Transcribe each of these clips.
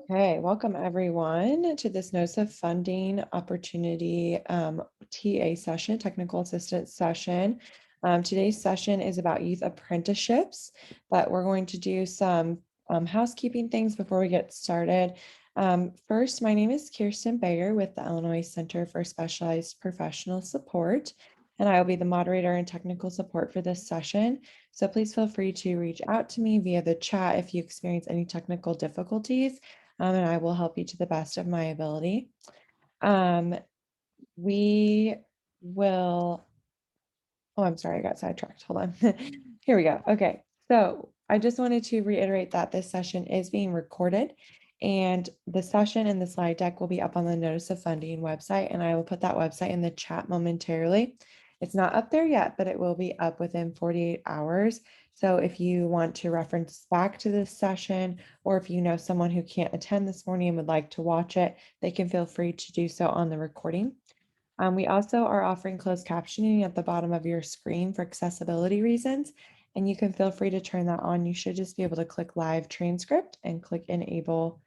Okay, welcome everyone to this NOSA funding opportunity TA session, technical assistance session. Today's session is about youth apprenticeships, but we're going to do some housekeeping things before we get started. First, my name is Kirsten Bayer with the Illinois Center for Specialized Professional Support, and I will be the moderator and technical support for this session. So please feel free to reach out to me via the chat if you experience any technical difficulties. And I will help you to the best of my ability. We will, oh, I'm sorry, I got sidetracked. Hold on. Here we go. Okay, so I just wanted to reiterate that this session is being recorded, and the session and the slide deck will be up on the Notice of Funding website, and I will put that website in the chat momentarily. It's not up there yet, but it will be up within 48 hours. So if you want to reference back to this session, or if you know someone who can't attend this morning and would like to watch it, they can feel free to do so on the recording. We also are offering closed captioning at the bottom of your screen for accessibility reasons, and you can feel free to turn that on. You should just be able to click live transcript and click enable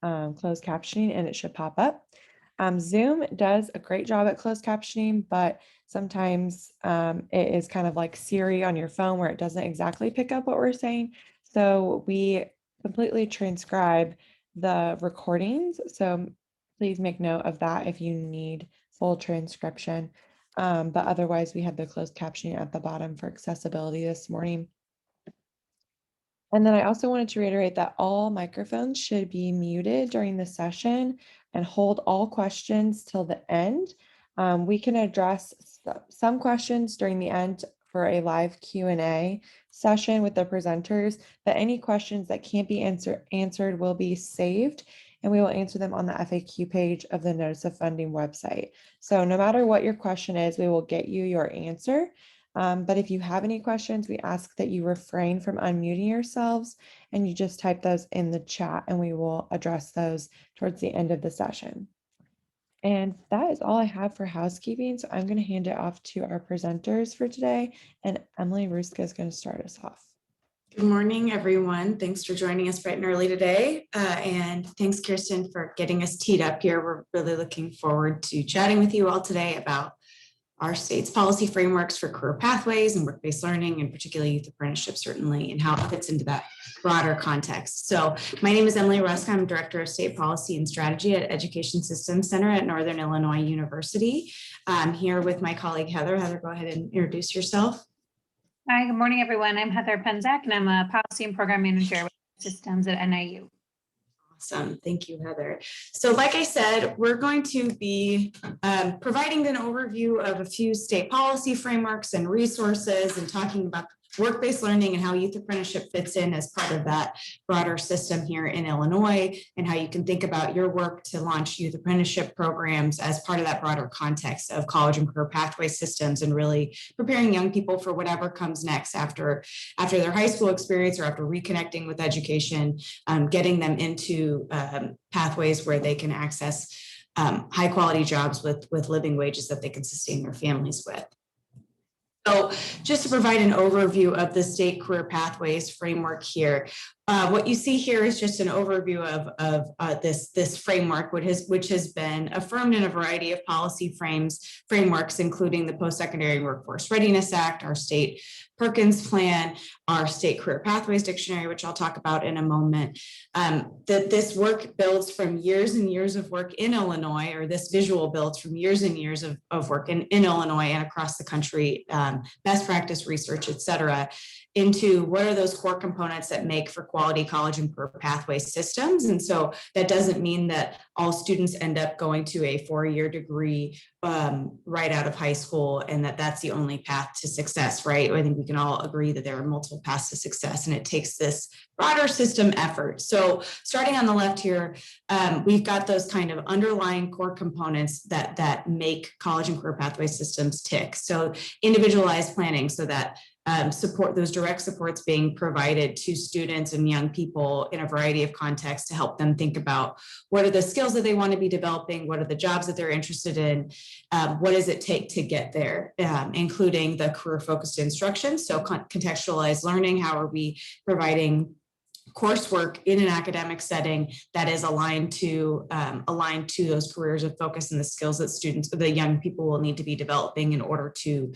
closed captioning, and it should pop up. Zoom does a great job at closed captioning, but sometimes it is kind of like Siri on your phone where it doesn't exactly pick up what we're saying. So we completely transcribe the recordings. So please make note of that if you need full transcription. But otherwise, we have the closed captioning at the bottom for accessibility this morning. And then I also wanted to reiterate that all microphones should be muted during the session and hold all questions till the end. We can address some questions during the end for a live Q&A session with the presenters, but any questions that can't be answered will be saved, and we will answer them on the FAQ page of the Notice of Funding website. So no matter what your question is, we will get you your answer. But if you have any questions, we ask that you refrain from unmuting yourselves and you just type those in the chat, and we will address those towards the end of the session. And that is all I have for housekeeping. So I'm going to hand it off to our presenters for today. And Emily Ruska is going to start us off. Good morning, everyone. Thanks for joining us bright and early today. And thanks, Kirsten, for getting us teed up here. We're really looking forward to chatting with you all today about our state's policy frameworks for career pathways and work-based learning, and particularly youth apprenticeship, certainly, and how it fits into that broader context. So my name is Emily Ruska. I'm Director of State Policy and Strategy at Education Systems Center at Northern Illinois University. I'm here with my colleague, Heather. Heather, go ahead and introduce yourself. Hi, good morning, everyone. I'm Heather Penzak, and I'm a Policy and Program Manager with Systems at NIU. Awesome. Thank you, Heather. So like I said, we're going to be providing an overview of a few state policy frameworks and resources and talking about work-based learning and how youth apprenticeship fits in as part of that broader system here in Illinois, and how you can think about your work to launch youth apprenticeship programs as part of that broader context of college and career pathway systems, and really preparing young people for whatever comes next after their high school experience or after reconnecting with education, getting them into pathways where they can access high quality jobs with living wages that they can sustain their families with. So just to provide an overview of the state career pathways framework here, what you see here is just an overview of this framework, which has been affirmed in a variety of policy frameworks, including the Post-Secondary Workforce Readiness Act, our state Perkins Plan, our state career pathways dictionary, which I'll talk about in a moment. That this work builds from years and years of work in Illinois, or this visual builds from years and years of work in Illinois and across the country, best practice research, et cetera, into what are those core components that make for quality college and career pathway systems. And so that doesn't mean that all students end up going to a 4-year degree right out of high school, and that's the only path to success, right? I think we can all agree that there are multiple paths to success, and it takes this broader system effort. So starting on the left here, we've got those kind of underlying core components that make college and career pathway systems tick. So individualized planning, so that support, those direct supports being provided to students and young people in a variety of contexts to help them think about what are the skills that they want to be developing, what are the jobs that they're interested in, what does it take to get there, including the career-focused instruction. So contextualized learning, how are we providing coursework in an academic setting that is aligned to those careers of focus and the skills that the young people will need to be developing in order to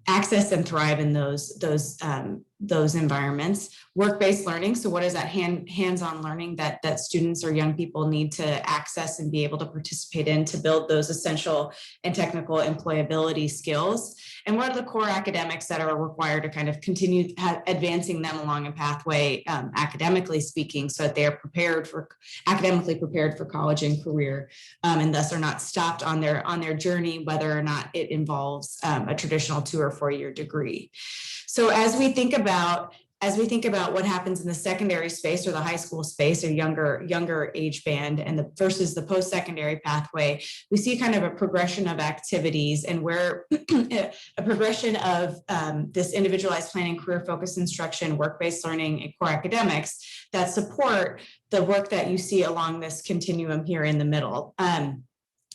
access and thrive in those environments. Work-based learning. So what is that hands-on learning that students or young people need to access and be able to participate in to build those essential and technical employability skills? And what are the core academics that are required to kind of continue advancing them along a pathway, academically speaking, so that they are academically prepared for college and career, and thus are not stopped on their journey, whether or not it involves a traditional 2 or 4 year degree. So as we think about what happens in the secondary space or the high school space or younger age band and versus the post-secondary pathway, we see kind of a progression of activities and where a progression of this individualized planning, career focused instruction, work-based learning, and core academics that support the work that you see along this continuum here in the middle.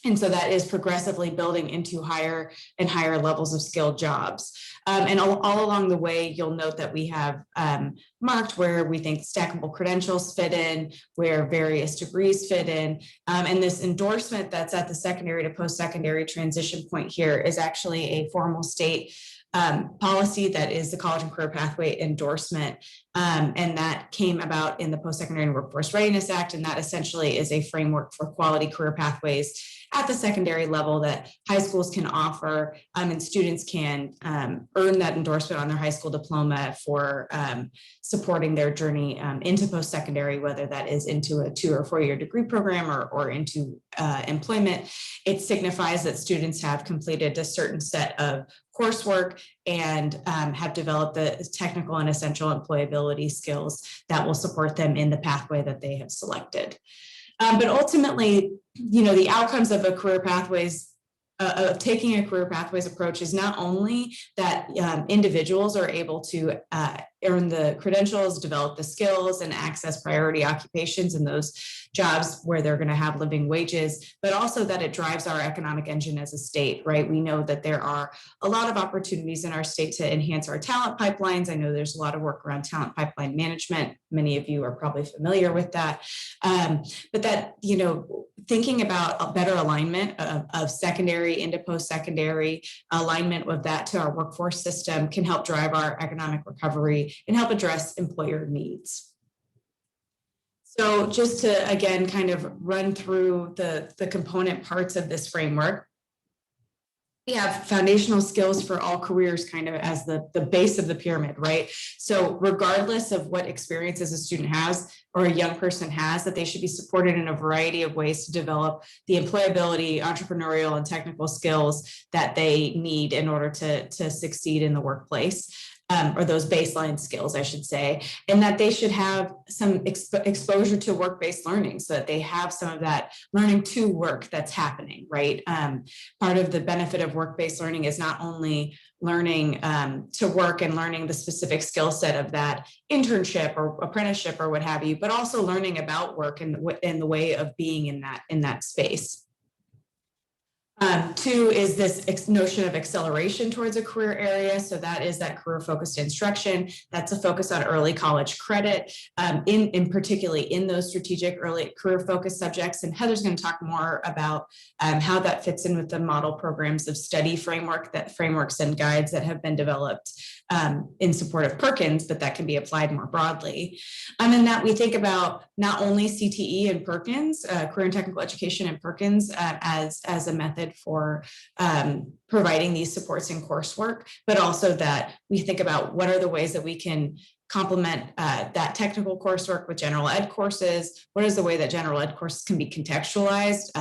And so that is progressively building into higher and higher levels of skilled jobs. And all along the way, you'll note that we have marked where we think stackable credentials fit in, where various degrees fit in. And this endorsement that's at the secondary to post-secondary transition point here is actually a formal state policy that is the College and Career Pathway endorsement. And that came about in the Post-Secondary and Workforce Readiness Act. And that essentially is a framework for quality career pathways at the secondary level that high schools can offer, and students can earn that endorsement on their high school diploma for supporting their journey into post-secondary, whether that is into a 2 or 4 year degree program or into employment. It signifies that students have completed a certain set of coursework and have developed the technical and essential employability skills that will support them in the pathway that they have selected. But ultimately, the outcomes of a career pathways, of taking a career pathways approach is not only that individuals are able to earn the credentials, develop the skills, and access priority occupations in those jobs where they're going to have living wages, but also that it drives our economic engine as a state, right? We know that there are a lot of opportunities in our state to enhance our talent pipelines. I know there's a lot of work around talent pipeline management. Many of you are probably familiar with that. But that, thinking about a better alignment of secondary into post-secondary, alignment with that to our workforce system can help drive our economic recovery and help address employer needs. So just to, again, kind of run through the component parts of this framework, we have foundational skills for all careers kind of as the base of the pyramid, right? So regardless of what experiences a student has or a young person has, that they should be supported in a variety of ways to develop the employability, entrepreneurial, and technical skills that they need in order to succeed in the workplace. Or those baseline skills, I should say, and that they should have some exposure to work-based learning so that they have some of that learning to work that's happening, right? Part of the benefit of work-based learning is not only learning to work and learning the specific skill set of that internship or apprenticeship or what have you, but also learning about work and the way of being in that space. 2 is this notion of acceleration towards a career area. So that is that career focused instruction. That's a focus on early college credit, in particularly in those strategic early career focused subjects. And Heather's going to talk more about how that fits in with the model programs of study frameworks and guides that have been developed in support of Perkins, but that can be applied more broadly. And that we think about not only CTE and Perkins, career and technical education and Perkins as a method for providing these supports in coursework, but also that we think about what are the ways that we can complement that technical coursework with general ed courses. What is the way that general ed courses can be contextualized?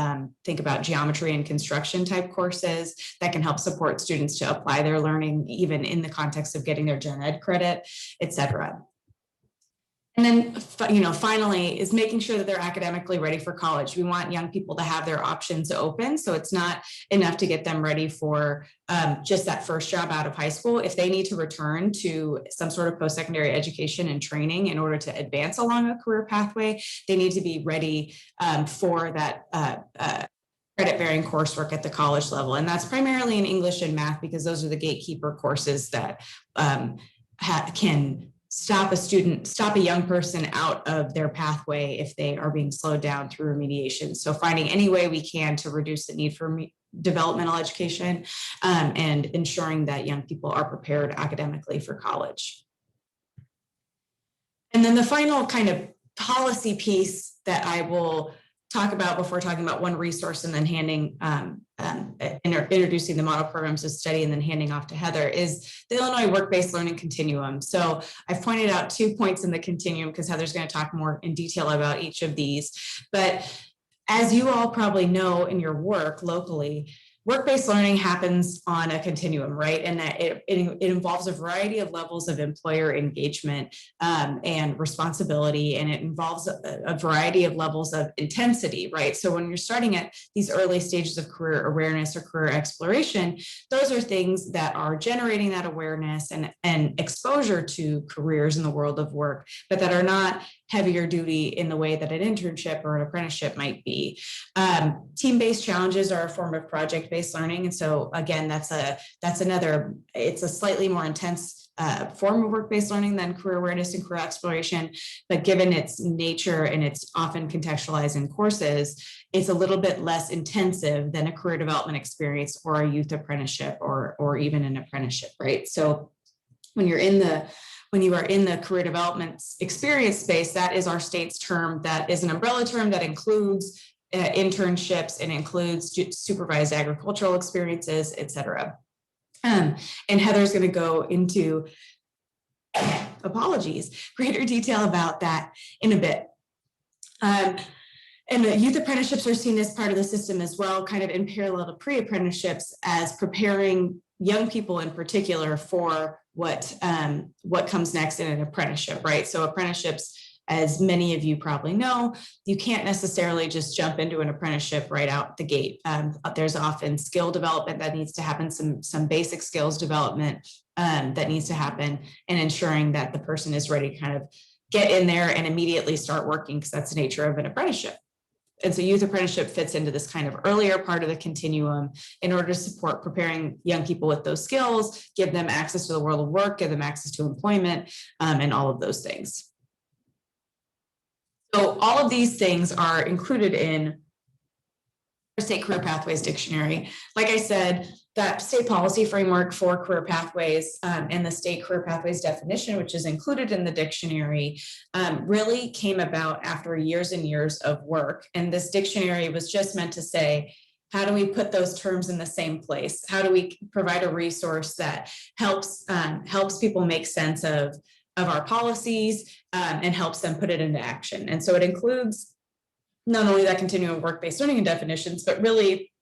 Think about geometry and construction type courses that can help support students to apply their learning even in the context of getting their gen ed credit, et cetera. And then, finally, is making sure that they're academically ready for college. We want young people to have their options open. So it's not enough to get them ready for just that first job out of high school. If they need to return to some sort of post-secondary education and training in order to advance along a career pathway, they need to be ready for that credit-bearing coursework at the college level. And that's primarily in English and math because those are the gatekeeper courses that can stop a young person out of their pathway if they are being slowed down through remediation. So finding any way we can to reduce the need for developmental education and ensuring that young people are prepared academically for college. And then the final kind of policy piece that I will talk about before talking about one resource and then introducing the model programs of study and then handing off to Heather is the Illinois Work-Based Learning Continuum. So I've pointed out 2 points in the continuum because Heather's going to talk more in detail about each of these. But as you all probably know in your work locally, work-based learning happens on a continuum, right? And that it involves a variety of levels of employer engagement and responsibility, and it involves a variety of levels of intensity, right? So when you're starting at these early stages of career awareness or career exploration, those are things that are generating that awareness and exposure to careers in the world of work, but that are not heavier duty in the way that an internship or an apprenticeship might be. Team-based challenges are a form of project-based learning. And so again, it's a slightly more intense form of work-based learning than career awareness and career exploration, but given its nature and it's often contextualized in courses, it's a little bit less intensive than a career development experience or a youth apprenticeship or even an apprenticeship, right? So when you are in the career development experience space, that is our state's term. That is an umbrella term that includes internships and includes supervised agricultural experiences, et cetera. And Heather's going to go into, greater detail about that in a bit. And the youth apprenticeships are seen as part of the system as well, kind of in parallel to pre-apprenticeships, as preparing young people in particular for what comes next in an apprenticeship, right? So apprenticeships, as many of you probably know, you can't necessarily just jump into an apprenticeship right out the gate. There's often skill development that needs to happen, some basic skills development that needs to happen, and ensuring that the person is ready to kind of get in there and immediately start working, because that's the nature of an apprenticeship. And so youth apprenticeship fits into this kind of earlier part of the continuum in order to support preparing young people with those skills, give them access to the world of work, give them access to employment, and all of those things. So all of these things are included in the State Career Pathways Dictionary. Like I said, that state policy framework for career pathways and the state career pathways definition, which is included in the dictionary, really came about after years and years of work. And this dictionary was just meant to say, how do we put those terms in the same place? How do we provide a resource that helps people make sense of our policies and helps them put it into action? And so it includes not only that continuum of work-based learning and definitions, but really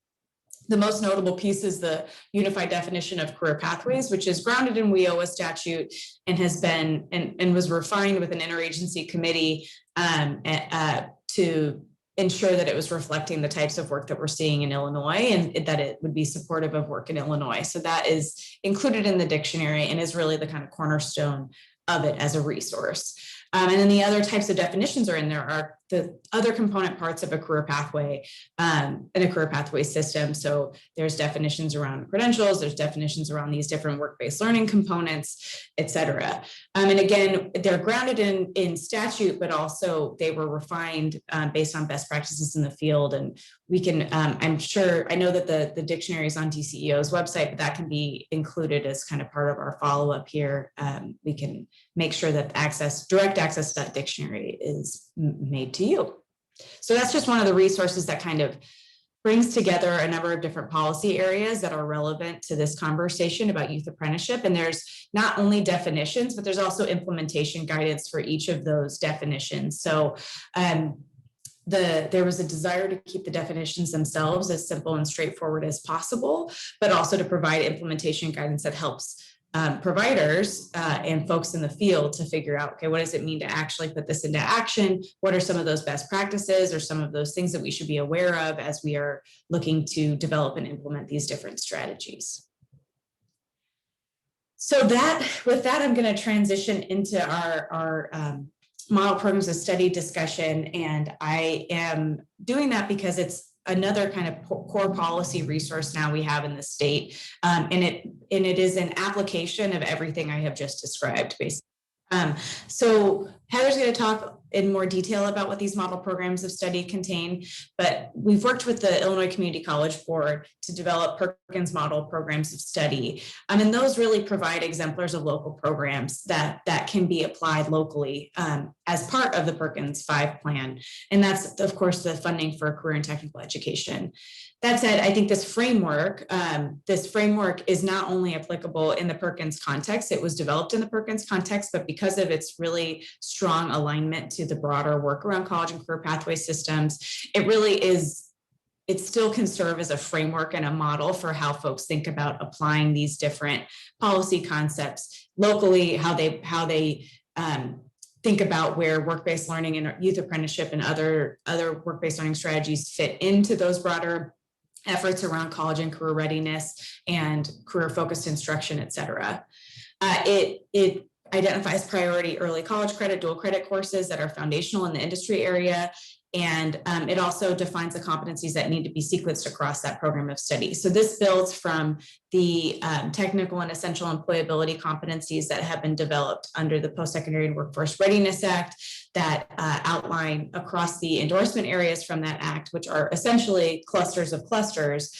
the most notable piece is the unified definition of career pathways, which is grounded in WIOA statute and has been and was refined with an interagency committee to ensure that it was reflecting the types of work that we're seeing in Illinois and that it would be supportive of work in Illinois. So that is included in the dictionary and is really the kind of cornerstone of it as a resource. And then the other types of definitions are in there are the other component parts of a career pathway in a career pathway system. So there's definitions around credentials, there's definitions around these different work-based learning components, et cetera. And again, they're grounded in statute, but also they were refined based on best practices in the field. And we can, I know that the dictionary is on DCEO's website, but that can be included as kind of part of our follow-up here. We can make sure that direct access to that dictionary is made to you. So that's just one of the resources that kind of brings together a number of different policy areas that are relevant to this conversation about youth apprenticeship. And there's not only definitions, but there's also implementation guidance for each of those definitions. So there was a desire to keep the definitions themselves as simple and straightforward as possible, but also to provide implementation guidance that helps providers and folks in the field to figure out, okay, what does it mean to actually put this into action? What are some of those best practices or some of those things that we should be aware of as we are looking to develop and implement these different strategies? So with that, I'm going to transition into our model programs of study discussion. And I am doing that because it's another kind of core policy resource now we have in the state. And it is an application of everything I have just described, basically. So Heather's going to talk in more detail about what these model programs of study contain, but we've worked with the Illinois Community College Board to develop Perkins model programs of study. And those really provide exemplars of local programs that can be applied locally as part of the Perkins 5 plan. And that's, of course, the funding for career and technical education. That said, I think this framework is not only applicable in the Perkins context, it was developed in the Perkins context, but because of its really strong alignment to the broader work around college and career pathway systems, it still can serve as a framework and a model for how folks think about applying these different policy concepts locally, how they think about where work-based learning and youth apprenticeship and other work-based learning strategies fit into those broader efforts around college and career readiness and career-focused instruction, et cetera. It identifies priority early college credit, dual credit courses that are foundational in the industry area. And it also defines the competencies that need to be sequenced across that program of study. So this builds from the technical and essential employability competencies that have been developed under the Post-Secondary and Workforce Readiness Act that outline across the endorsement areas from that act, which are essentially clusters of clusters,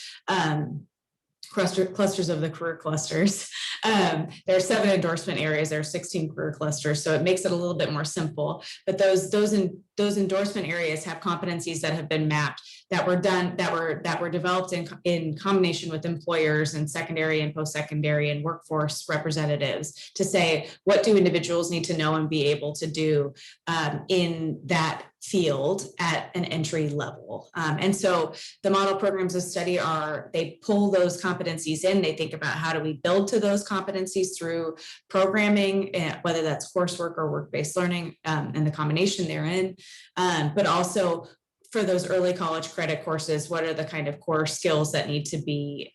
clusters of the career clusters. There are 7 endorsement areas, there are 16 career clusters, so it makes it a little bit more simple. But those endorsement areas have competencies that have been mapped, that were developed in combination with employers and secondary and post-secondary and workforce representatives to say, what do individuals need to know and be able to do in that field at an entry level. And so the model programs of study they pull those competencies in, they think about how do we build to those competencies through programming, whether that's coursework or work-based learning and the combination therein, but also for those early college credit courses, what are the kind of core skills that need to be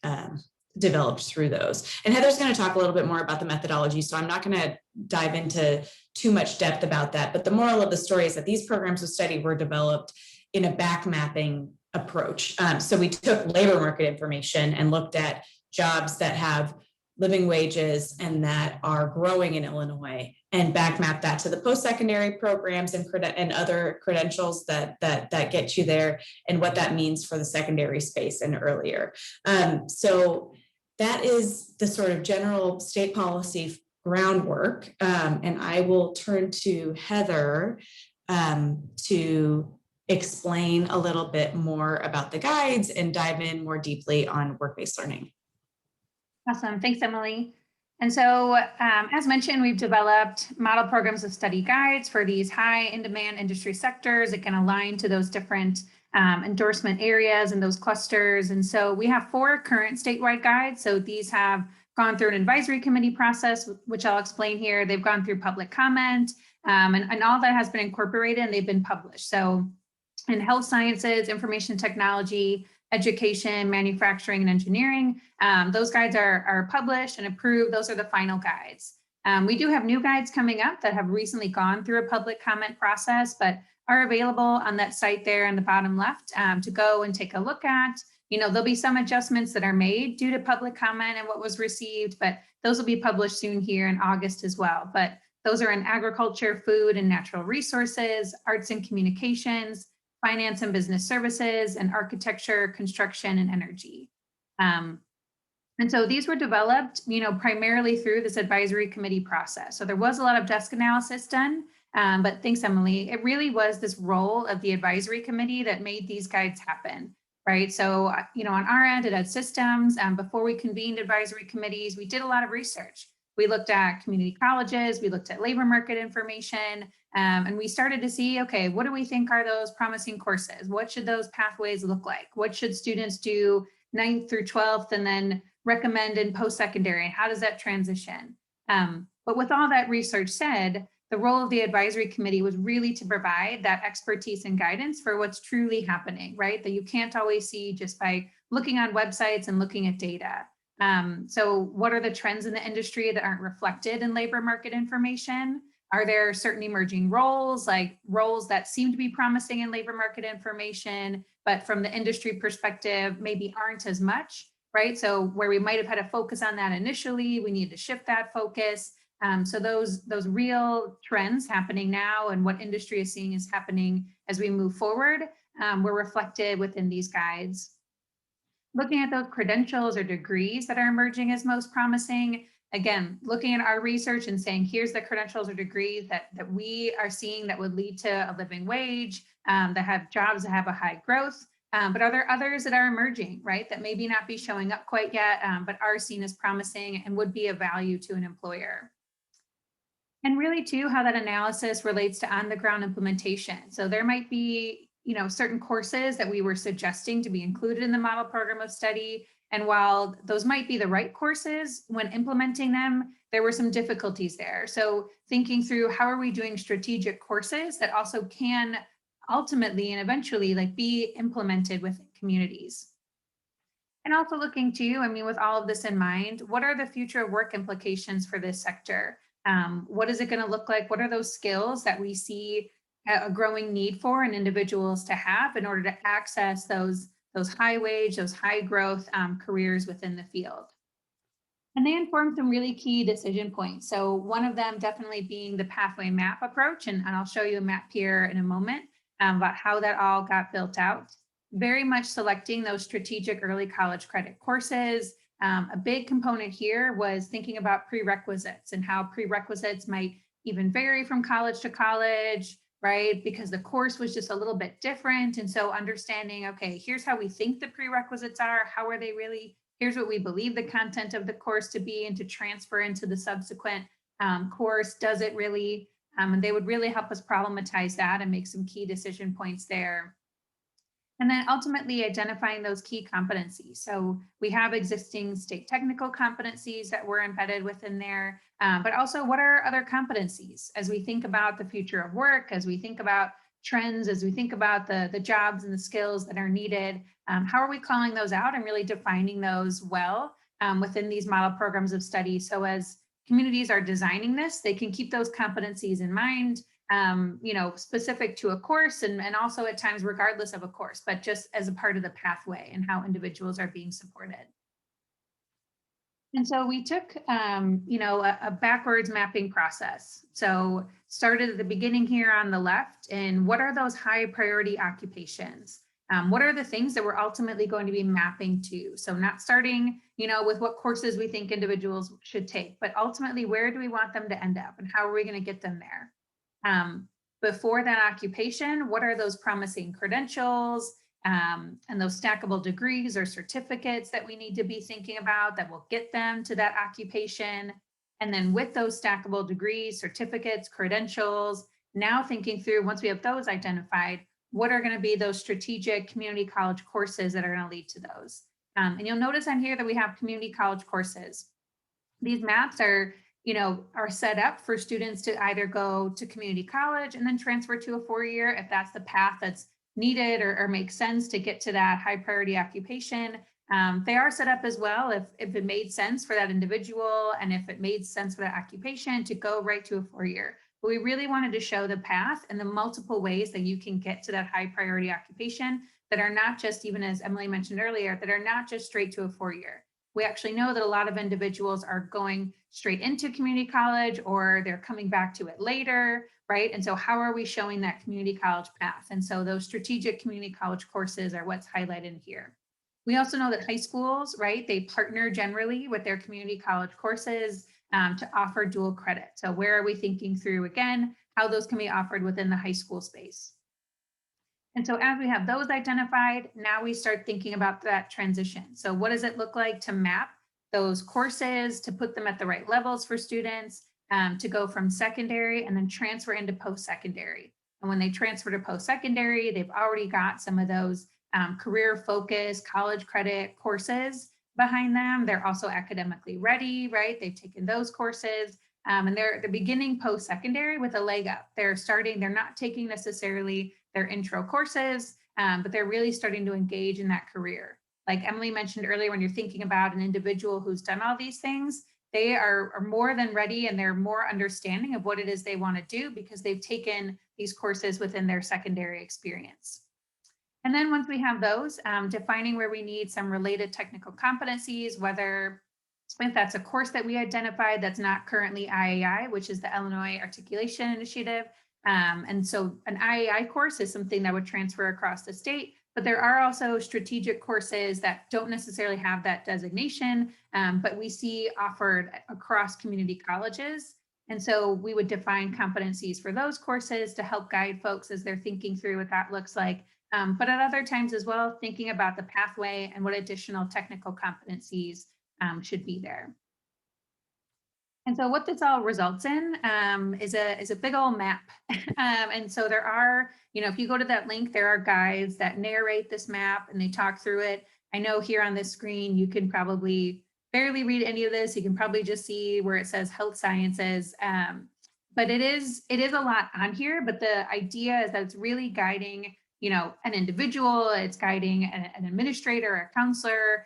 developed through those. And Heather's going to talk a little bit more about the methodology, so I'm not going to dive into too much depth about that. But the moral of the story is that these programs of study were developed in a back mapping approach. So we took labor market information and looked at jobs that have living wages and that are growing in Illinois, and back map that to the post-secondary programs and other credentials that get you there, and what that means for the secondary space and earlier. So that is the sort of general state policy groundwork, and I will turn to Heather to explain a little bit more about the guides and dive in more deeply on work-based learning. Awesome, thanks, Emily. And so, as mentioned, we've developed model programs of study guides for these high in-demand industry sectors. It can align to those different endorsement areas and those clusters. And so we have 4 current statewide guides. So these have gone through an advisory committee process, which I'll explain here. They've gone through public comment, and all that has been incorporated and they've been published. So in health sciences, information technology, education, manufacturing, and engineering, those guides are published and approved. Those are the final guides. We do have new guides coming up that have recently gone through a public comment process, but are available on that site there in the bottom left to go and take a look at. You know, there'll be some adjustments that are made due to public comment and what was received, but those will be published soon here in August as well. But those are in agriculture, food and natural resources, arts and communications, finance and business services, and architecture, construction, and energy. And so these were developed, you know, primarily through this advisory committee process. So there was a lot of desk analysis done, but thanks, Emily. It really was this role of the advisory committee that made these guides happen, right? So, you know, on our end, it had systems. Before we convened advisory committees, we did a lot of research. We looked at community colleges, we looked at labor market information, and we started to see, okay, what do we think are those promising courses? What should those pathways look like? What should students do 9th through 12th and then recommend in post-secondary, and how does that transition? But with all that research said, the role of the advisory committee was really to provide that expertise and guidance for what's truly happening, right? That you can't always see just by looking on websites and looking at data. So what are the trends in the industry that aren't reflected in labor market information? Are there certain emerging roles, like roles that seem to be promising in labor market information, but from the industry perspective, maybe aren't as much, right? So where we might have had a focus on that initially, we need to shift that focus. So those real trends happening now and what industry is seeing is happening as we move forward were reflected within these guides. Looking at those credentials or degrees that are emerging as most promising, again, looking at our research and saying, here's the credentials or degrees that we are seeing that would lead to a living wage, that have jobs that have a high growth. But are there others that are emerging, right, that maybe not be showing up quite yet, but are seen as promising and would be of value to an employer? And really too, how that analysis relates to on-the-ground implementation. So there might be, certain courses that we were suggesting to be included in the model program of study. And while those might be the right courses, when implementing them, there were some difficulties there. So thinking through how are we doing strategic courses that also can ultimately and eventually be implemented within communities. And also looking too, with all of this in mind, what are the future of work implications for this sector? What is it going to look like? What are those skills that we see a growing need for in individuals to have in order to access those high wage, those high growth careers within the field? And they inform some really key decision points. So one of them definitely being the pathway map approach. And I'll show you a map here in a moment about how that all got built out. Very much selecting those strategic early college credit courses. A big component here was thinking about prerequisites and how prerequisites might even vary from college to college, right? Because the course was just a little bit different. And so understanding, okay, here's how we think the prerequisites are. How are they really? Here's what we believe the content of the course to be and to transfer into the subsequent course. Does it really? And they would really help us problematize that and make some key decision points there. And then ultimately identifying those key competencies. So we have existing state technical competencies that were embedded within there, but also what are other competencies as we think about the future of work, as we think about trends, as we think about the jobs and the skills that are needed. How are we calling those out and really defining those well within these model programs of study? So as communities are designing this, they can keep those competencies in mind, specific to a course and also at times regardless of a course, but just as a part of the pathway and how individuals are being supported. And so we took, a backwards mapping process. So started at the beginning here on the left, and what are those high priority occupations? What are the things that we're ultimately going to be mapping to? So not starting, with what courses we think individuals should take, but ultimately, where do we want them to end up and how are we going to get them there? Before that occupation, what are those promising credentials and those stackable degrees or certificates that we need to be thinking about that will get them to that occupation? And then with those stackable degrees, certificates, credentials, now thinking through, once we have those identified, what are going to be those strategic community college courses that are going to lead to those? And you'll notice on here that we have community college courses. These maps are set up for students to either go to community college and then transfer to a 4-year if that's the path that's needed or makes sense to get to that high priority occupation. They are set up as well if it made sense for that individual and if it made sense for that occupation to go right to a 4-year. But we really wanted to show the path and the multiple ways that you can get to that high priority occupation that are not just, even as Emily mentioned earlier, that are not just straight to a 4-year. We actually know that a lot of individuals are going straight into community college or they're coming back to it later, right? And so how are we showing that community college path? And so those strategic community college courses are what's highlighted here. We also know that high schools, right, they partner generally with their community college courses to offer dual credit. So where are we thinking through, again, how those can be offered within the high school space? And so as we have those identified, now we start thinking about that transition. So what does it look like to map those courses, to put them at the right levels for students, to go from secondary and then transfer into post-secondary? And when they transfer to post-secondary, they've already got some of those career focused college credit courses behind them. They're also academically ready, right? They've taken those courses. And they're beginning post-secondary with a leg up. They're not taking necessarily their intro courses, but they're really starting to engage in that career. Like Emily mentioned earlier, when you're thinking about an individual who's done all these things, they are more than ready and they're more understanding of what it is they want to do because they've taken these courses within their secondary experience. And then once we have those, defining where we need some related technical competencies, whether if that's a course that we identified that's not currently IAI, which is the Illinois Articulation Initiative. And so an IAI course is something that would transfer across the state, but there are also strategic courses that don't necessarily have that designation, but we see offered across community colleges. And so we would define competencies for those courses to help guide folks as they're thinking through what that looks like. But at other times as well, thinking about the pathway and what additional technical competencies should be there. And so what this all results in is a big old map. And so there are, if you go to that link, there are guides that narrate this map and they talk through it. I know here on this screen, you can probably barely read any of this. You can probably just see where it says health sciences. But it is a lot on here, but the idea is that it's really guiding an individual, it's guiding an administrator, a counselor,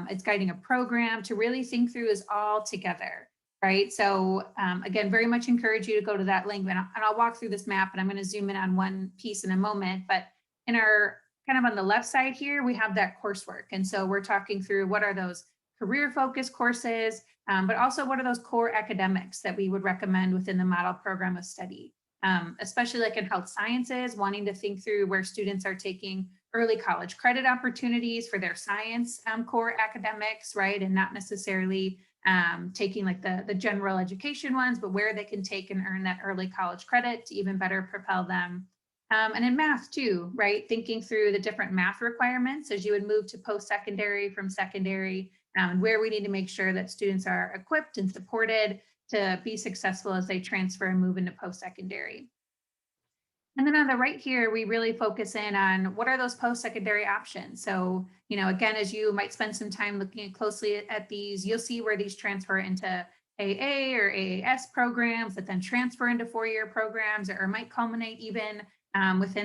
it's guiding a program to really think through this all together, right? So again, very much encourage you to go to that link, and I'll walk through this map, and I'm going to zoom in on one piece in a moment, but in our kind of on the left side here, we have that coursework. And so we're talking through what are those career focused courses, but also what are those core academics that we would recommend within the model program of study. Especially like in health sciences, wanting to think through where students are taking early college credit opportunities for their science core academics, right? And not necessarily taking like the general education ones, but where they can take and earn that early college credit to even better propel them. And in math too, right? Thinking through the different math requirements as you would move to post-secondary from secondary, where we need to make sure that students are equipped and supported to be successful as they transfer and move into post-secondary. And then on the right here, we really focus in on what are those post-secondary options. So, again, as you might spend some time looking closely at these, you'll see where these transfer into AA or AAS programs that then transfer into four-year programs, or might culminate even with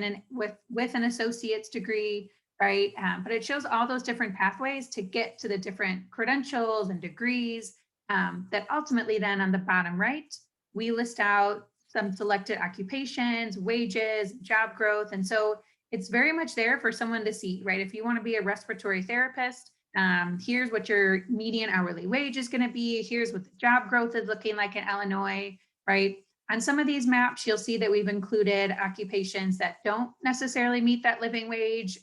an associate's degree, right? But it shows all those different pathways to get to the different credentials and degrees that ultimately then on the bottom right, we list out some selected occupations, wages, job growth. And so it's very much there for someone to see, right? If you want to be a respiratory therapist, here's what your median hourly wage is going to be. Here's what the job growth is looking like in Illinois, right? On some of these maps, you'll see that we've included occupations that don't necessarily meet that living wage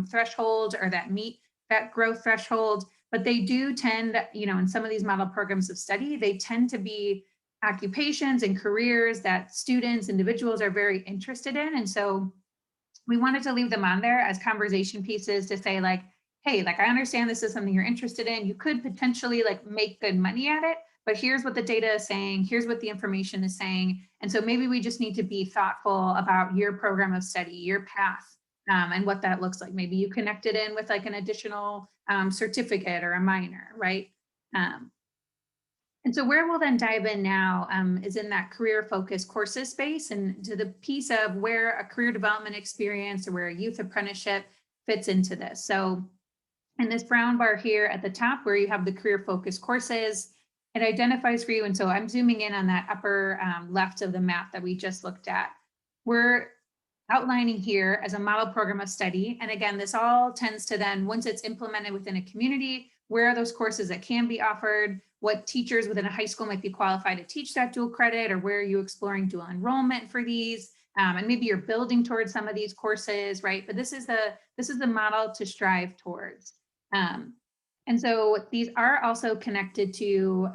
threshold or that meet that growth threshold, but they do tend, in some of these model programs of study, they tend to be occupations and careers that students, individuals are very interested in. And so we wanted to leave them on there as conversation pieces to say like, hey, like I understand this is something you're interested in. You could potentially like make good money at it, but here's what the data is saying. Here's what the information is saying. And so maybe we just need to be thoughtful about your program of study, your path, and what that looks like. Maybe you connect it in with like an additional certificate or a minor, right? And so where we'll then dive in now is in that career focused courses space and to the piece of where a career development experience or where a youth apprenticeship fits into this. So in this brown bar here at the top where you have the career focused courses, it identifies for you. And so I'm zooming in on that upper left of the map that we just looked at. We're outlining here as a model program of study. And again, this all tends to then, once it's implemented within a community, where are those courses that can be offered? What teachers within a high school might be qualified to teach that dual credit, or where are you exploring dual enrollment for these? And maybe you're building towards some of these courses, right? But this is the model to strive towards. And so these are also connected to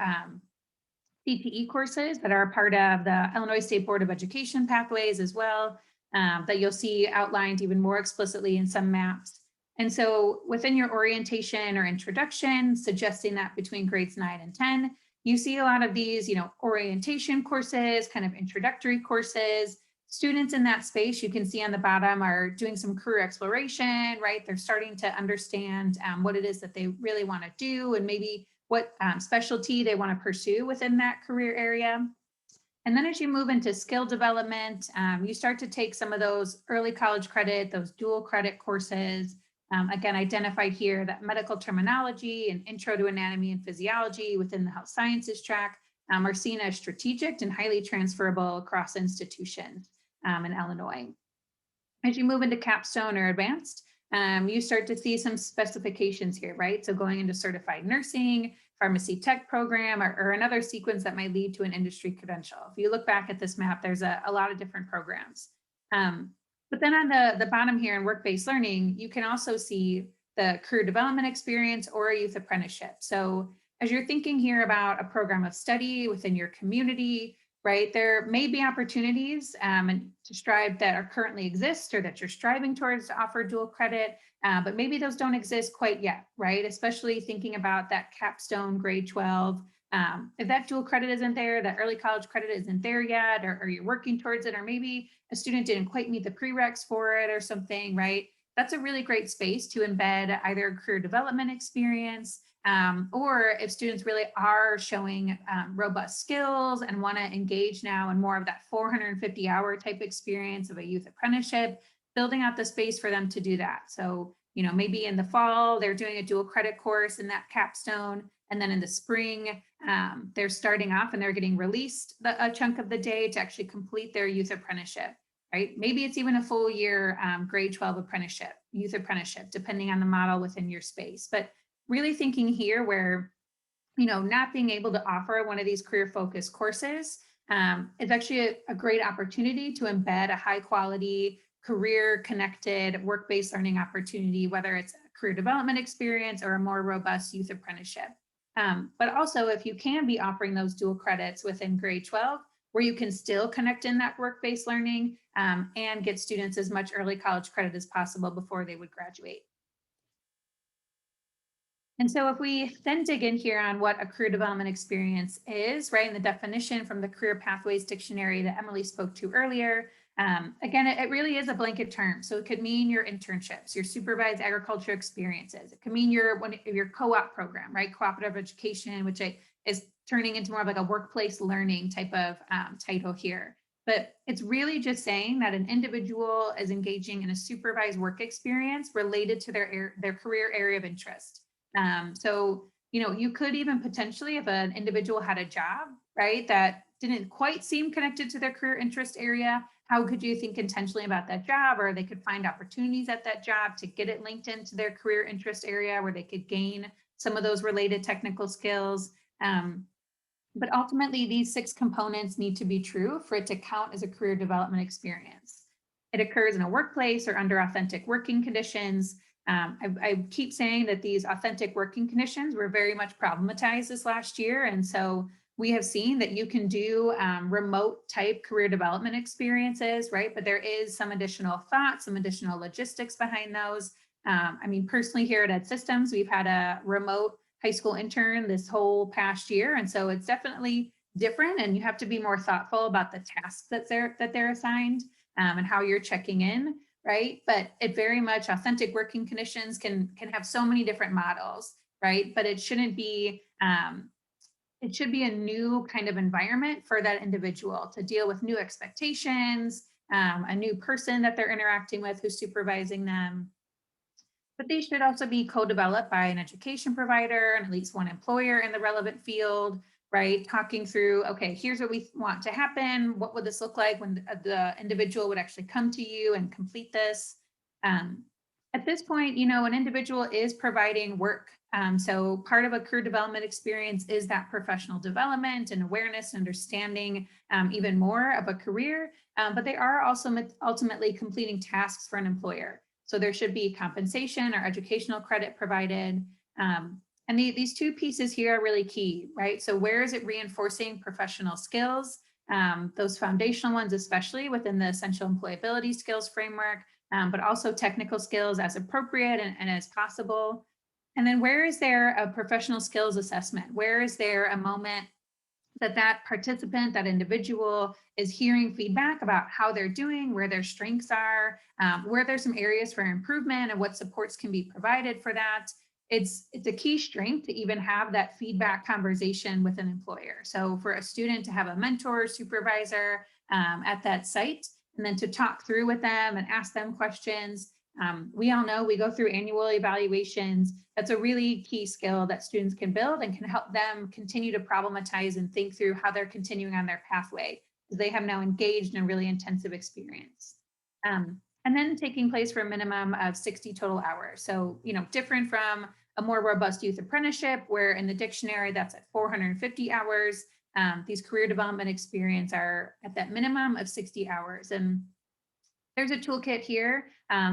CTE courses that are a part of the Illinois State Board of Education pathways as well, that you'll see outlined even more explicitly in some maps. And so within your orientation or introduction, suggesting that between grades 9 and 10, you see a lot of these, orientation courses, kind of introductory courses. Students in that space, you can see on the bottom, are doing some career exploration, right? They're starting to understand what it is that they really want to do and maybe what specialty they want to pursue within that career area. And then as you move into skill development, you start to take some of those early college credit, those dual credit courses. Again, identified here that medical terminology and intro to anatomy and physiology within the health sciences track are seen as strategic and highly transferable across institutions in Illinois. As you move into capstone or advanced, you start to see some specifications here, right? So going into certified nursing, pharmacy tech program, or another sequence that might lead to an industry credential. If you look back at this map, there's a lot of different programs. But then on the bottom here in work-based learning, you can also see the career development experience or a youth apprenticeship. So as you're thinking here about a program of study within your community, right, there may be opportunities and to strive that are currently exist or that you're striving towards to offer dual credit, but maybe those don't exist quite yet, right? Especially thinking about that capstone grade 12. If that dual credit isn't there, that early college credit isn't there yet, or you're working towards it, or maybe a student didn't quite meet the prereqs for it or something, right? That's a really great space to embed either a career development experience, or if students really are showing robust skills and want to engage now in more of that 450-hour type experience of a youth apprenticeship, building out the space for them to do that. So, you know, maybe in the fall, they're doing a dual credit course in that capstone. And then in the spring, they're starting off and they're getting released a chunk of the day to actually complete their youth apprenticeship, right? Maybe it's even a full year grade 12 apprenticeship, youth apprenticeship, depending on the model within your space. But really thinking here where, you know, not being able to offer one of these career focused courses is actually a great opportunity to embed a high quality career connected work-based learning opportunity, whether it's a career development experience or a more robust youth apprenticeship. But also if you can be offering those dual credits within grade 12, where you can still connect in that work-based learning and get students as much early college credit as possible before they would graduate. And so if we then dig in here on what a career development experience is, right, and the definition from the Career Pathways Dictionary that Emily spoke to earlier, again, it really is a blanket term. So it could mean your internships, your supervised agriculture experiences. It could mean your co-op program, right, cooperative education, which is turning into more of like a workplace learning type of title here. But it's really just saying that an individual is engaging in a supervised work experience related to their career area of interest. So, you know, you could even potentially, if an individual had a job, right, that didn't quite seem connected to their career interest area, how could you think intentionally about that job? Or they could find opportunities at that job to get it linked into their career interest area where they could gain some of those related technical skills. But ultimately, these 6 components need to be true for it to count as a career development experience. It occurs in a workplace or under authentic working conditions. I keep saying that these authentic working conditions were very much problematized this last year. And so we have seen that you can do remote type career development experiences, right? But there is some additional thought, some additional logistics behind those. I mean, personally here at Ed Systems, we've had a remote high school intern this whole past year. And so it's definitely different, and you have to be more thoughtful about the tasks that they're assigned and how you're checking in, right? But it very much, authentic working conditions can have so many different models, right? But it shouldn't be, it should be a new kind of environment for that individual to deal with new expectations, a new person that they're interacting with who's supervising them. But they should also be co-developed by an education provider and at least one employer in the relevant field, right? Talking through, okay, here's what we want to happen. What would this look like when the individual would actually come to you and complete this? At this point, you know, an individual is providing work. So part of a career development experience is that professional development and awareness, understanding even more of a career, but they are also ultimately completing tasks for an employer. So there should be compensation or educational credit provided. And these 2 pieces here are really key, right? So where is it reinforcing professional skills, those foundational ones, especially within the essential employability skills framework, but also technical skills as appropriate and as possible. And then where is there a professional skills assessment? Where is there a moment that participant, that individual is hearing feedback about how they're doing, where their strengths are, where there's some areas for improvement and what supports can be provided for that. It's a key strength to even have that feedback conversation with an employer. So for a student to have a mentor, supervisor at that site, and then to talk through with them and ask them questions. We all know we go through annual evaluations. That's a really key skill that students can build and can help them continue to problematize and think through how they're continuing on their pathway, because they have now engaged in a really intensive experience. And then taking place for a minimum of 60 total hours. So, you know, different from a more robust youth apprenticeship, where in the dictionary that's at 450 hours. These career development experience are at that minimum of 60 hours. And there's a toolkit here.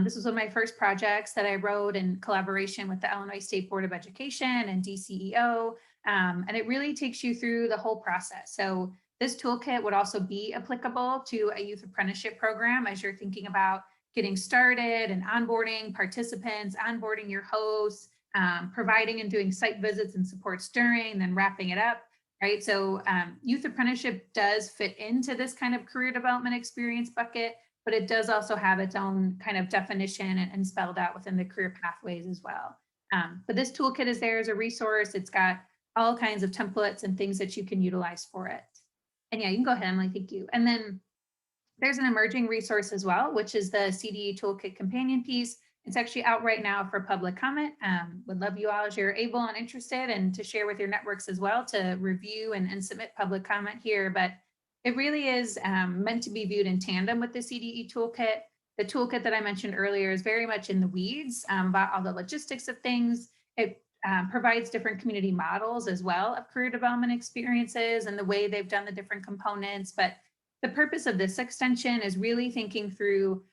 This was one of my first projects that I wrote in collaboration with the Illinois State Board of Education and DCEO. And it really takes you through the whole process. So this toolkit would also be applicable to a youth apprenticeship program as you're thinking about getting started and onboarding participants, onboarding your hosts, providing and doing site visits and supports during, then wrapping it up. Right. So youth apprenticeship does fit into this kind of career development experience bucket, but it does also have its own kind of definition and spelled out within the career pathways as well. But this toolkit is there as a resource. It's got all kinds of templates and things that you can utilize for it. And yeah, you can go ahead, Emily, thank you. And then there's an emerging resource as well, which is the CDE Toolkit companion piece. It's actually out right now for public comment. Would love you all, as you're able and interested, and to share with your networks as well, to review and submit public comment here. But it really is meant to be viewed in tandem with the CDE Toolkit. The toolkit that I mentioned earlier is very much in the weeds about all the logistics of things. It provides different community models as well of career development experiences and the way they've done the different components. But the purpose of this extension is really thinking through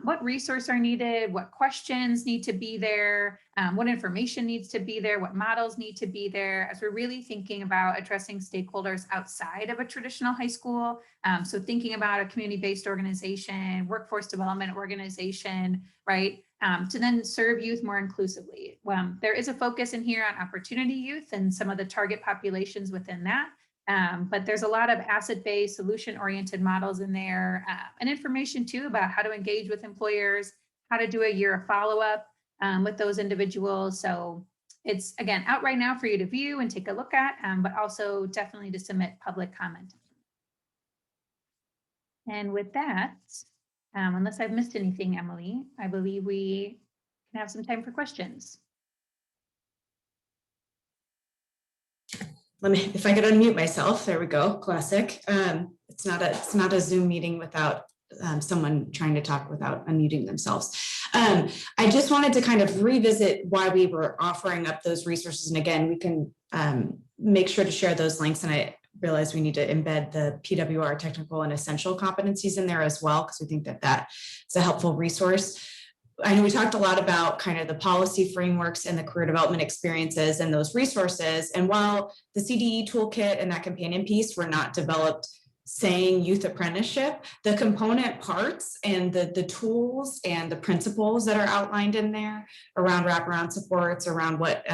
what resources are needed, what questions need to be there, what information needs to be there, what models need to be there, as we're really thinking about addressing stakeholders outside of a traditional high school. So thinking about a community-based organization, workforce development organization, right, to then serve youth more inclusively. There is a focus in here on opportunity youth and some of the target populations within that. But there's a lot of asset-based, solution-oriented models in there, and information too about how to engage with employers, how to do a year of follow-up with those individuals. So it's, again, out right now for you to view and take a look at, but also definitely to submit public comment. And with that, unless I've missed anything, Emily, I believe we can have some time for questions. Let me, if I could unmute myself, there we go, classic. It's not a Zoom meeting without someone trying to talk without unmuting themselves. I just wanted to kind of revisit why we were offering up those resources. And again, we can make sure to share those links. And I realize we need to embed the PWR technical and essential competencies in there as well, because we think that that is a helpful resource. I know we talked a lot about kind of the policy frameworks and the career development experiences and those resources. And while the CDE toolkit and that companion piece were not developed saying youth apprenticeship, the component parts and the tools and the principles that are outlined in there around wraparound supports, around what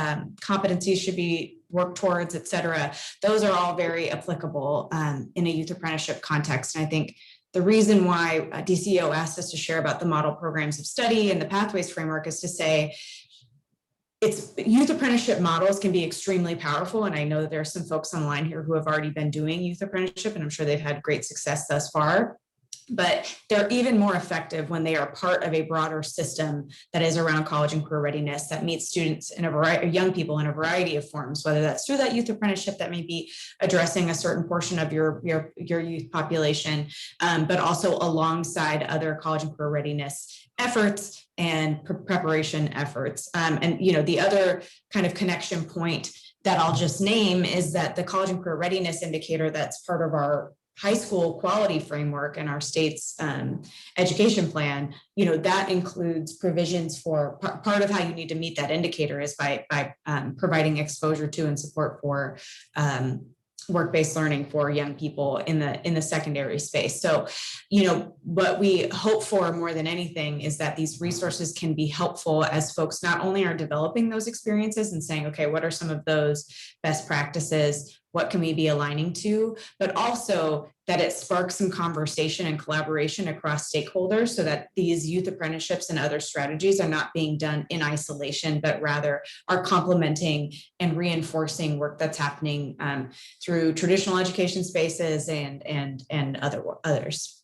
competencies should be worked towards, et cetera, those are all very applicable in a youth apprenticeship context. And I think the reason why DCEO asked us to share about the model programs of study and the pathways framework is to say it's youth apprenticeship models can be extremely powerful. And I know that there are some folks online here who have already been doing youth apprenticeship, and I'm sure they've had great success thus far. But they're even more effective when they are part of a broader system that is around college and career readiness that meets students in a variety, young people in a variety of forms, whether that's through that youth apprenticeship that may be addressing a certain portion of your youth population, but also alongside other college and career readiness efforts and preparation efforts. And you know, the other kind of connection point that I'll just name is that the college and career readiness indicator that's part of our high school quality framework and our state's education plan, you know, that includes provisions for part of how you need to meet that indicator is by providing exposure to and support for work-based learning for young people in the secondary space. So, you know, what we hope for more than anything is that these resources can be helpful as folks not only are developing those experiences and saying, okay, what are some of those best practices? What can we be aligning to, but also that it sparks some conversation and collaboration across stakeholders so that these youth apprenticeships and other strategies are not being done in isolation, but rather are complementing and reinforcing work that's happening through traditional education spaces and others.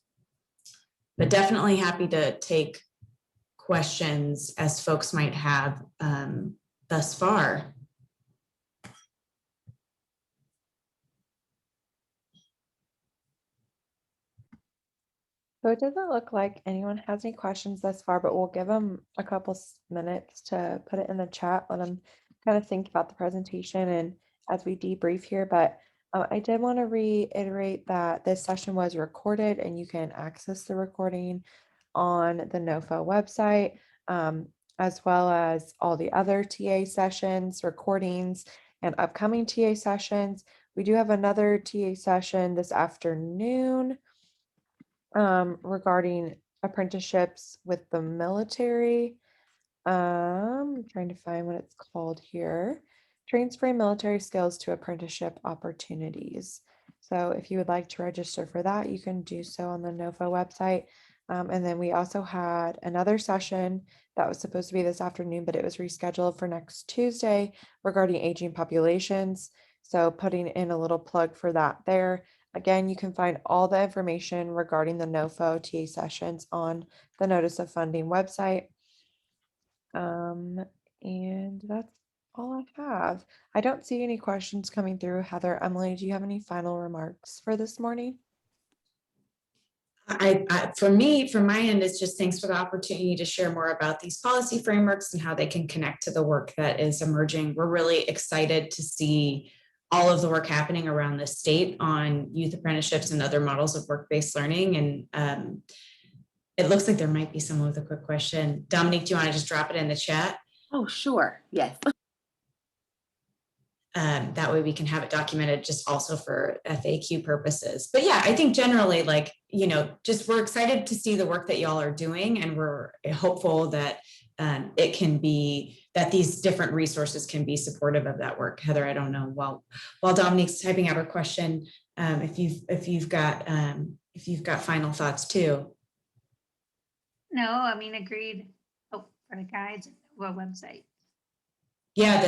But definitely happy to take questions as folks might have thus far. So it doesn't look like anyone has any questions thus far, but we'll give them a couple minutes to put it in the chat. Let them kind of think about the presentation and as we debrief here, but I did want to reiterate that this session was recorded and you can access the recording on the NOFO website, as well as all the other TA sessions, recordings, and upcoming TA sessions. We do have another TA session this afternoon regarding apprenticeships with the military. I'm trying to find what it's called here. Transferring military skills to apprenticeship opportunities. So if you would like to register for that, you can do so on the NOFO website. And then we also had another session that was supposed to be this afternoon, but it was rescheduled for next Tuesday regarding aging populations. So putting in a little plug for that there. Again, you can find all the information regarding the NOFO TA sessions on the Notice of Funding website. And that's all I have. I don't see any questions coming through. Heather, Emily, do you have any final remarks for this morning? For me, from my end, it's just thanks for the opportunity to share more about these policy frameworks and how they can connect to the work that is emerging. We're really excited to see all of the work happening around the state on youth apprenticeships and other models of work-based learning. And it looks like there might be someone with a quick question. Dominique, do you want to just drop it in the chat? Oh, sure. Yes. That way we can have it documented just also for FAQ purposes. But yeah, I think generally, like, you know, just we're excited to see the work that y'all are doing, and we're hopeful that it can be that these different resources can be supportive of that work. Heather, I don't know, while Dominique's typing out her question, if you've got final thoughts too. No, I mean, agreed. Oh, for the guides, what website? Yeah,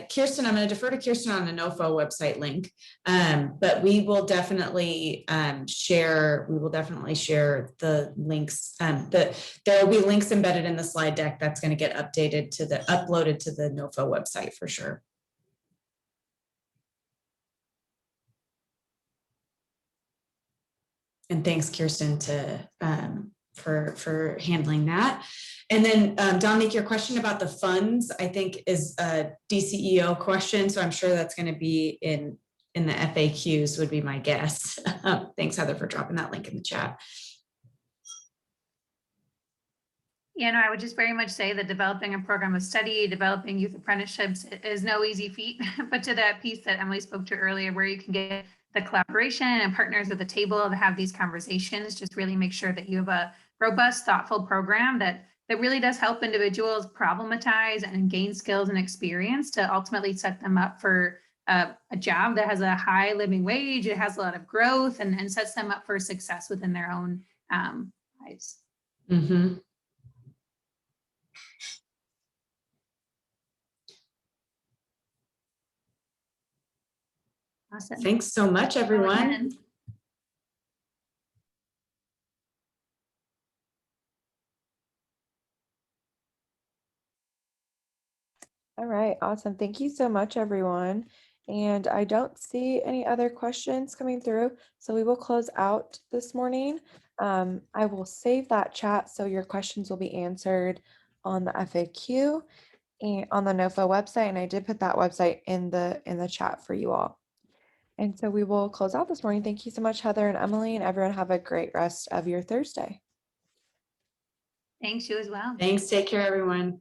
Kirsten, I'm going to defer to Kirsten on the NOFO website link, but we will definitely share. We will definitely share the links. There will be links embedded in the slide deck that's going to get uploaded to the NOFO website for sure. And thanks, Kirsten, for handling that. And then Dominique, your question about the funds, I think is a DCEO question. So I'm sure that's going to be in the FAQs would be my guess. Thanks, Heather, for dropping that link in the chat. Yeah, no, I would just very much say that developing a program of study, developing youth apprenticeships is no easy feat, but to that piece that Emily spoke to earlier, where you can get the collaboration and partners at the table to have these conversations, just really make sure that you have a robust, thoughtful program that really does help individuals problematize and gain skills and experience to ultimately set them up for a job that has a high living wage, it has a lot of growth, and sets them up for success within their own lives. Mm-hmm. Awesome. Thanks so much, everyone. All right, awesome. Thank you so much, everyone. And I don't see any other questions coming through, so we will close out this morning. I will save that chat so your questions will be answered on the FAQ and on the NOFO website. And I did put that website in the chat for you all. And so we will close out this morning. Thank you so much, Heather and Emily, and everyone have a great rest of your Thursday. Thanks, you as well. Thanks. Take care, everyone.